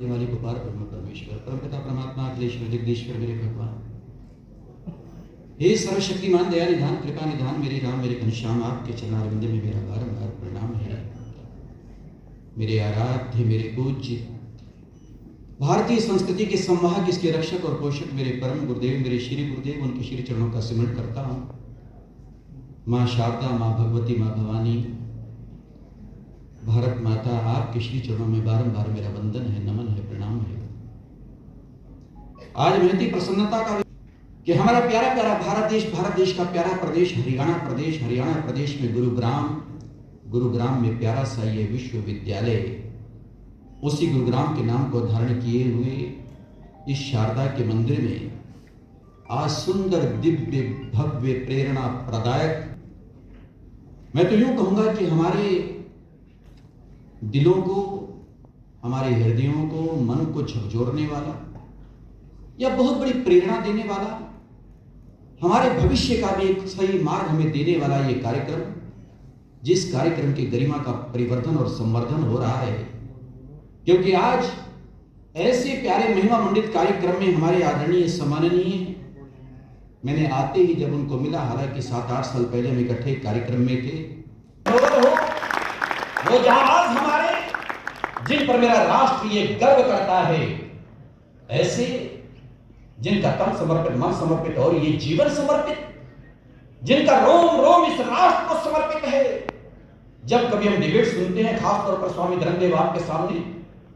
वाली गोपाल ब्रह्म परमेश्वर परमपिता परमात्मा अखिलेश्वर जगदीश्वर मेरे भगवान, हे सर्वशक्तिमान दया निधान कृपा निधान मेरे राम मेरे घनश्याम, आपके चरणारविंद में मेरा बारंबार प्रणाम है। मेरे आराध्य मेरे पूज्य भारतीय संस्कृति के संवाहक, इसके रक्षक और पोषक मेरे परम गुरुदेव मेरे श्री गुरुदेव, उनके श्री चरणों का सिमरण करता हूँ। माँ शारदा, माँ भगवती, माँ भवानी, भारत माता, आपके श्री चरणों में बारंबार मेरा वंदन है, नमन है, प्रणाम है। आज महती प्रसन्नता का कि हमारा प्यारा प्यारा भारत देश का प्यारा प्रदेश हरियाणा प्रदेश में गुरुग्राम में प्यारा सा ये विश्वविद्यालय, उसी गुरुग्राम के नाम को धारण किए हुए इस शारदा के मंदिर में आज सुंदर दिव्य भव्य प्रेरणा प्रदायक, मैं तो यूं कहूंगा कि हमारे दिलों को, हमारे हृदयों को, मन को झकझोरने वाला या बहुत बड़ी प्रेरणा देने वाला, हमारे भविष्य का भी एक सही मार्ग हमें देने वाला ये कार्यक्रम, जिस कार्यक्रम की गरिमा का परिवर्धन और संवर्धन हो रहा है। क्योंकि आज ऐसे प्यारे महिमा मंडित कार्यक्रम में हमारे आदरणीय सम्माननीय, मैंने आते ही जब उनको मिला, हालांकि 7-8 साल पहले हम इकट्ठे कार्यक्रम में थे, वो जाबाज हमारे जिन पर मेरा राष्ट्र ये गर्व करता है, ऐसे जिनका तन समर्पित, मन समर्पित और ये जीवन समर्पित, जिनका रोम रोम इस राष्ट्र को समर्पित है। जब कभी हम डिबेट सुनते हैं, खासतौर पर स्वामी धर्मदेव आपके सामने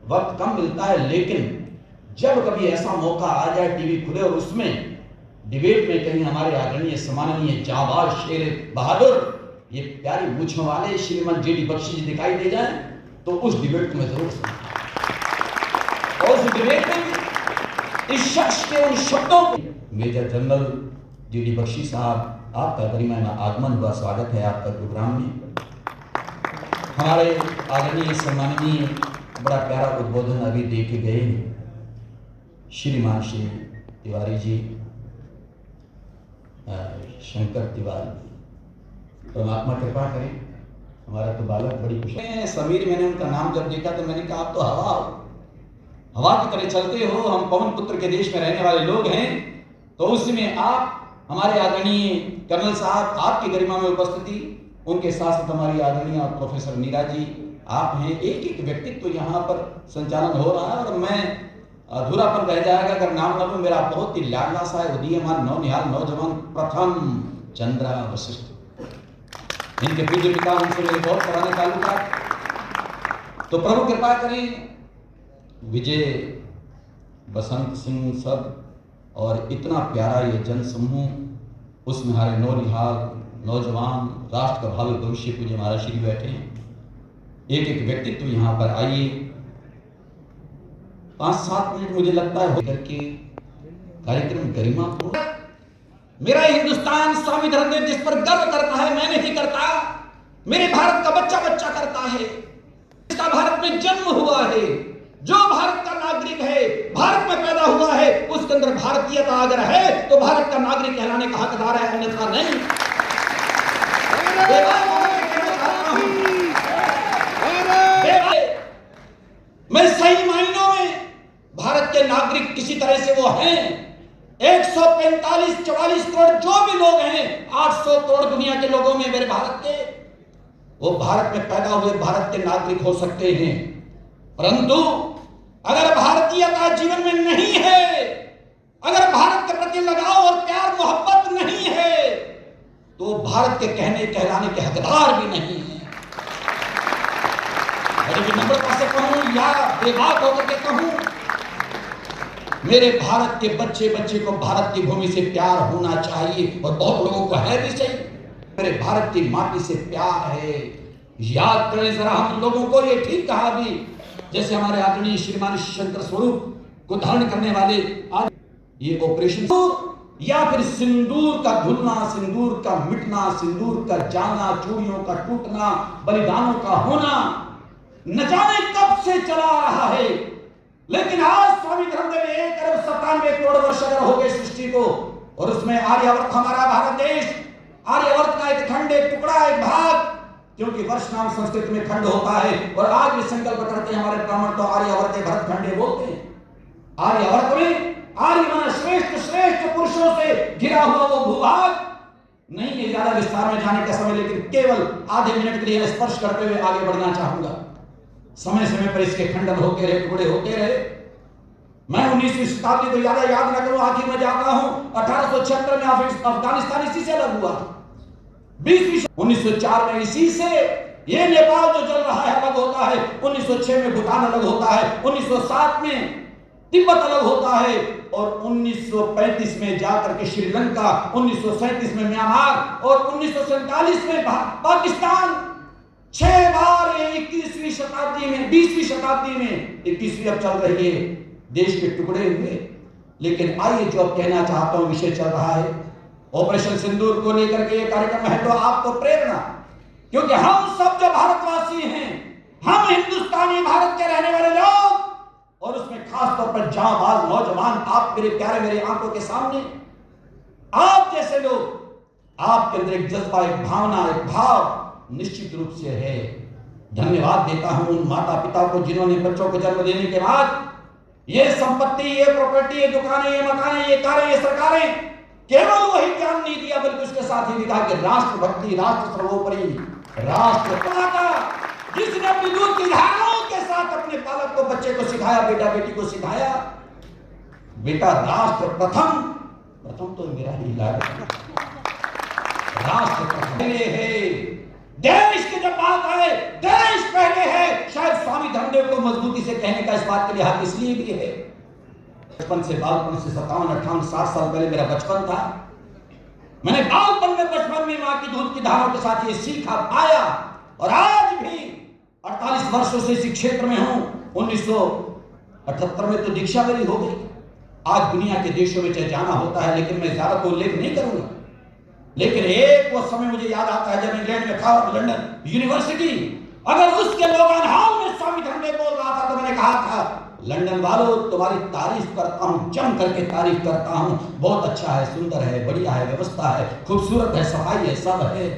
वक्त कम मिलता है, लेकिन जब कभी ऐसा मौका आ जाए, टीवी खुले और उसमें डिबेट में कहीं हमारे आदरणीय सम्माननीय जाबाज शेर बहादुर, ये प्यारी मूछों वाले श्रीमान जेडी बख्शी जी दिखाई दे जाए, तो उस डिबेट को मैं जरूर सुनूंगा। और उस डिबेट में इस शख्स के उन शब्दों को, मेजर जनरल जेडी बख्शी साहब, आपका गरिमामय आगमन हुआ, स्वागत है आपका प्रोग्राम में। हमारे आदरणीय सम्माननीय बड़ा प्यारा उद्बोधन अभी दे के गए श्रीमान श्री तिवारी जी, शंकर तिवारी, परमात्मा कृपा करें। हमारा तो बालक बड़ी खुश है। समीर, मैंने उनका नाम जब देखा तो मैंने कहा आप तो हवा की तरह चलते हो, हम पवन पुत्र के देश में रहने वाले लोग हैं, तो उसमें आप हमारे आदरणीय कर्नल साहब, आपकी गरिमा में उपस्थिति, उनके साथ साथ हमारी आदरणीय प्रोफेसर मीरा जी, आप हैं। एक एक व्यक्तित्व तो यहाँ पर संचालन हो रहा है और मैं अधूरापन रह जाएगा अगर नाम न लूं। मेरा बहुत ही लाडला सा है, उदीयमान नौनिहाल नौजवान प्रथम चंद्रा वशिष्ठ, इनके पूज्य पिता, उनसे मेरे बहुत पुराने ताल्लुकात। तो प्रभु कृपा करें, विजय, बसंत सिंह सब और इतना प्यारा ये जन समूह, उसमें हमारे नौनिहाल नौजवान, राष्ट्र का भावी भविष्य पूज्य महाराज श्री बैठे हैं। एक एक व्यक्तित्व यहाँ पर आइए, 5-7 मिनट मुझे लगता है करके कार्यक्रम गरिमापूर्ण। मेरा हिंदुस्तान स्वामी धर्मदेव जिस पर गर्व करता है, मैं नहीं करता, मेरे भारत का बच्चा बच्चा करता है, जिसका भारत में जन्म हुआ है, जो भारत का नागरिक है, भारत में पैदा हुआ है, उसके अंदर भारतीयता अगर है तो भारत का नागरिक कहलाने का हकदार है, अन्यथा नहीं। मैं सही मायनों में भारत के नागरिक किसी तरह से वो हैं। 145-44 करोड़ जो भी लोग हैं, 800 करोड़ दुनिया के लोगों में मेरे भारत के, वो भारत में पैदा हुए भारत के नागरिक हो सकते हैं। परंतु अगर भारतीयता जीवन में नहीं है, अगर भारत के प्रति लगाव और प्यार मोहब्बत नहीं है, तो भारत के कहने कहलाने के हकदार भी नहीं है। बड़ी विनम्रता से कहूं या बेबाक होकर के कहूं, मेरे भारत के बच्चे बच्चे को भारत की भूमि से प्यार होना चाहिए, और बहुत लोगों को है भी सही। मेरे भारत की माटी से प्यार है। याद करें जरा हम लोगों को, ये ठीक कहा भी, जैसे हमारे आदरणीय श्रीमान शंकर स्वरूप को धारण करने वाले आज ये ऑपरेशन, या फिर सिंदूर का धुलना, सिंदूर का मिटना, सिंदूर का जाना, चूड़ियों का टूटना, बलिदानों का होना, न जाने कब से चला रहा है। लेकिन आज स्वामी धर्मदेव 1,97 करोड़ वर्ष अगर हो गए सृष्टि को, और उसमें आर्यावर्त हमारा भारत देश, आर्यावर्त का एक खंड, एक टुकड़ा, एक भाग, क्योंकि वर्ष नाम संस्कृत में खंड होता है, और आज भी संकल्प करते हैं हमारे ब्राह्मण तो आर्यावर्त भरत खंडे बोलते आर्यवर्त में आर्यमान श्रेष्ठ श्रेष्ठ पुरुषों से घिरा हुआ वो भूभाग नहीं है। ज्यादा विस्तार में जाने का समय, लेकिन केवल आधे मिनट के लिए स्पर्श करते हुए आगे बढ़ना चाहूंगा। समय समय पर इसके खंडन होते रहे, टुकड़े होते रहे। मैं 19वीं शताब्दी को ज्यादा याद न करूं, आखिर में जाता हूं 1876 में अफगानिस्तान इसी से अलग हुआ। 1904 में इसी से ये नेपाल जो चल रहा है अलग होता है। 1906 में भूटान अलग होता है। 1907 में तिब्बत अलग होता है और 1935 में जाकर के श्रीलंका, 1937 में म्यांमार और 1947 में पाकिस्तान। 6 बार 21वीं शताब्दी में, 20वीं शताब्दी में, 21वीं अब चल रही है, देश के टुकड़े हुए। लेकिन आइए जो अब कहना चाहता हूं, विषय चल रहा है ऑपरेशन सिंदूर को लेकर के ये कार्यक्रम है, तो आपको प्रेरणा, क्योंकि हम सब जो भारतवासी हैं, हम हिंदुस्तानी भारत के रहने वाले लोग, और उसमें खास तौर पर जांबाज नौजवान, आप मेरे प्यारे, मेरे आंखों के सामने आप जैसे लोग, आपके अंदर एक जज्बा, एक भावना, एक भाव निश्चित रूप से है। धन्यवाद देता हूं उन माता पिता को जिन्होंने बच्चों को जन्म देने के बाद ये संपत्ति, ये प्रॉपर्टी, ये दुकानें, ये मकानें, ये कारें, ये सरकारें, केवल वही ज्ञान नहीं दिया, बल्कि उसके साथ ही लिखा कि राष्ट्रभक्ति, राष्ट्र सर्वोपरि, राष्ट्र माता, जिसने अपनी दूध की धाराओं के साथ अपने पालक को, बच्चे को सिखाया, बेटा बेटी को सिखाया, बेटा राष्ट्र प्रथम, प्रथम तो मेरा ही लाभ, राष्ट्र पहले है, देश की जब बात आए, देश पहले है। शायद स्वामी धर्मदेव को मजबूती से कहने का इस बात के लिए हक इसलिए भी है, बचपन से, बालपन से 57, 58, 60 साल पहले मेरा बचपन था। मैंने बालपन में, बचपन में मां की दूध की धाराओं के साथ ये सीखा, पाया, और आज भी 48 वर्षों से इसी क्षेत्र में हूं। 1978 में तो दीक्षा मेरी हो गई। आज दुनिया के देशों में चाहे जाना होता है, लेकिन मैं ज्यादा तो उल्लेख नहीं करूंगा। लेकिन एक वो समय मुझे याद आता है जब इंग्लैंड में था, लंदन यूनिवर्सिटी, अगर उसके लोगान हाल में स्वामी धर्मदेव बोल रहा था, तो मैंने कहा था, लंदन वालों तुम्हारी तारीफ करता हूं, जम करके तारीफ करता हूं, बहुत अच्छा है, सुंदर है, बढ़िया है, व्यवस्था है, खूबसूरत है, सफाई है, सब है।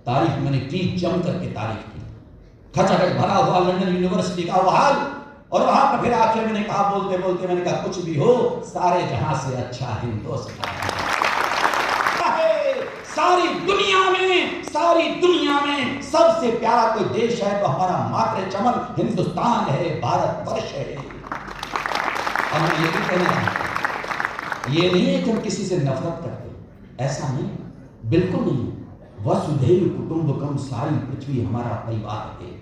तारीफ मैंने की, जम करके तारीफ की। खचाखच भरा हुआ लंदन यूनिवर्सिटी का वो हाल, और वहां पर फिर आखिर मैंने कहा, बोलते बोलते मैंने कहा, कुछ भी हो, सारे जहां से अच्छा हिंदुस्तान, सारी दुनिया में सबसे प्यारा कोई देश है तो हमारा मातृ चमन हिंदुस्तान है, भारत वर्ष है। और मैं ये भी कहना, ये नहीं है कि हम किसी से नफरत करते, ऐसा नहीं, बिल्कुल नहीं। वसुधैव कुटुंबकम, सारी पृथ्वी हमारा परिवार है।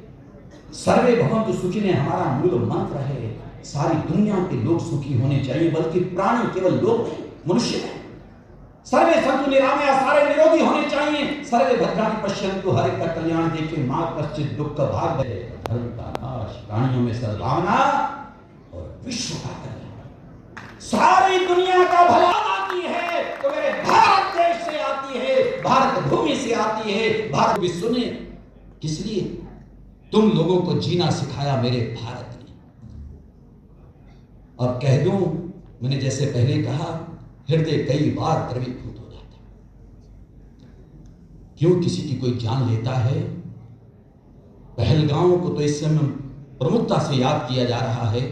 सर्वे भवन्तु सुखिनः हमारा मूल मंत्र है। सारी दुनिया के लोग सुखी होने चाहिए, बल्कि प्राणी, केवल लोग नहीं, मनुष्य है। सर्वे सन्तु निरामया, सारे निरोगी होने चाहिए। सर्वे भद्राणि पश्यन्तु, हर एक का कल्याण देखे, मां कश्चित् दुःख भाग भये। धर्म का नाश, प्राणियों में सद्भावना और विश्व का कल्याण। सारी दुनिया का भला आती है तो मेरे भारत देश से आती है, भारत भूमि से आती है। भारत विश्व ने किस लिए तुम लोगों को जीना सिखाया? मेरे भारत ने। अब कह दूं, मैंने जैसे पहले कहा, हृदय कई बार द्रवीभूत हो जाता। क्यों किसी की कोई जान लेता है? पहलगांव को तो इस समय प्रमुखता से याद किया जा रहा है,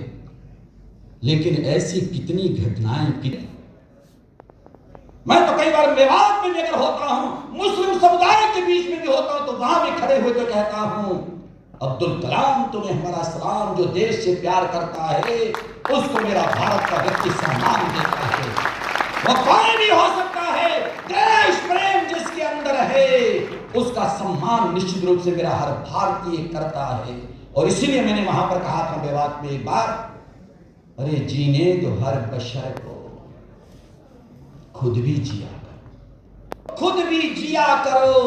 लेकिन ऐसी कितनी घटनाएं, मैं तो कई बार मेवात में लेकर होता हूं, मुस्लिम समुदाय के बीच में भी होता हूं, तो वहां भी खड़े हुए तो कहता हूं, अब्दुल कलाम तुम्हें हमारा सलाम, जो देश से प्यार करता है उसको मेरा भारत का व्यक्ति सम्मान देता है। वो कोई भी हो सकता है, देश प्रेम जिसके अंदर है उसका सम्मान निश्चित रूप से मेरा हर भारतीय करता है। और इसीलिए मैंने वहां पर कहा था मेवात में एक बार, अरे जीने दो हर बशर को, खुद भी जिया करो, खुद भी जिया करो,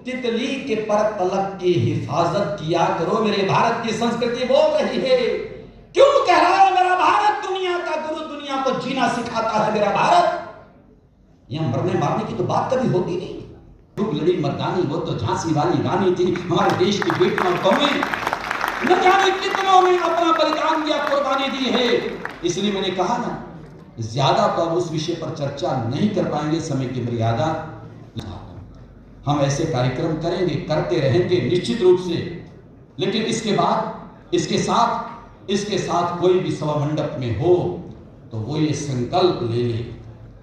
तितली के पर तलक की हिफाजत किया करो। मेरे भारत की संस्कृति बोल रही है, क्यों कह रहा है मेरा भारत दुनिया का गुरु, दुनिया को जीना सिखाता है मेरा भारत। यहां मरने मारने की तो बात कभी होती नहीं। खूब लड़ी मर्दानी, वो तो झांसी वाली रानी थी। हमारे देश की बेटियां और कौमें न जाने कितनों ने अपना बलिदान दिया, कुर्बानी दी है। इसलिए मैंने कहा ना, ज्यादा तो अब उस विषय पर चर्चा नहीं कर पाएंगे, समय की मर्यादा। हम ऐसे कार्यक्रम करेंगे, करते रहेंगे निश्चित रूप से, लेकिन इसके बाद इसके साथ कोई भी सभा मंडप में हो, तो वो ये संकल्प ले ले।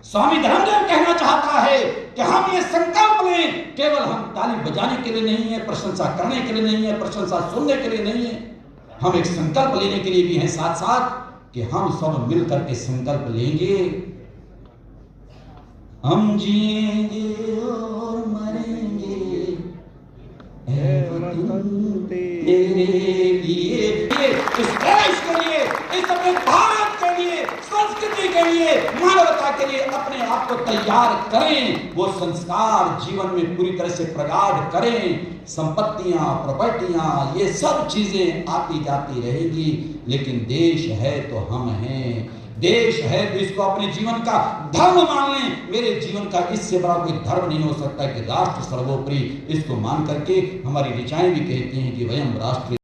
स्वामी धर्मदेव कहना चाहता है कि हम ये संकल्प लें, केवल हम ताली बजाने के लिए नहीं है, प्रशंसा करने के लिए नहीं है, प्रशंसा सुनने के लिए नहीं है, हम एक संकल्प लेने के लिए भी हैं साथ साथ कि हम सब मिल करके संकल्प लेंगे, हम जिएंगे और मरेंगे तेरे लिए, इस देश के लिए, इस अपने भारत के लिए, संस्कृति के लिए, मानवता के लिए अपने आप को तैयार करें। वो संस्कार जीवन में पूरी तरह से प्रगाढ़ करें। संपत्तियां, प्रॉपर्टियां, ये सब चीजें आती जाती रहेगी, लेकिन देश है तो हम हैं। देश है तो इसको अपने जीवन का धर्म मान लें। मेरे जीवन का इससे बड़ा कोई धर्म नहीं हो सकता कि राष्ट्र सर्वोपरि। इसको मान करके हमारी ऋचाएं भी कहती हैं कि वयम राष्ट्र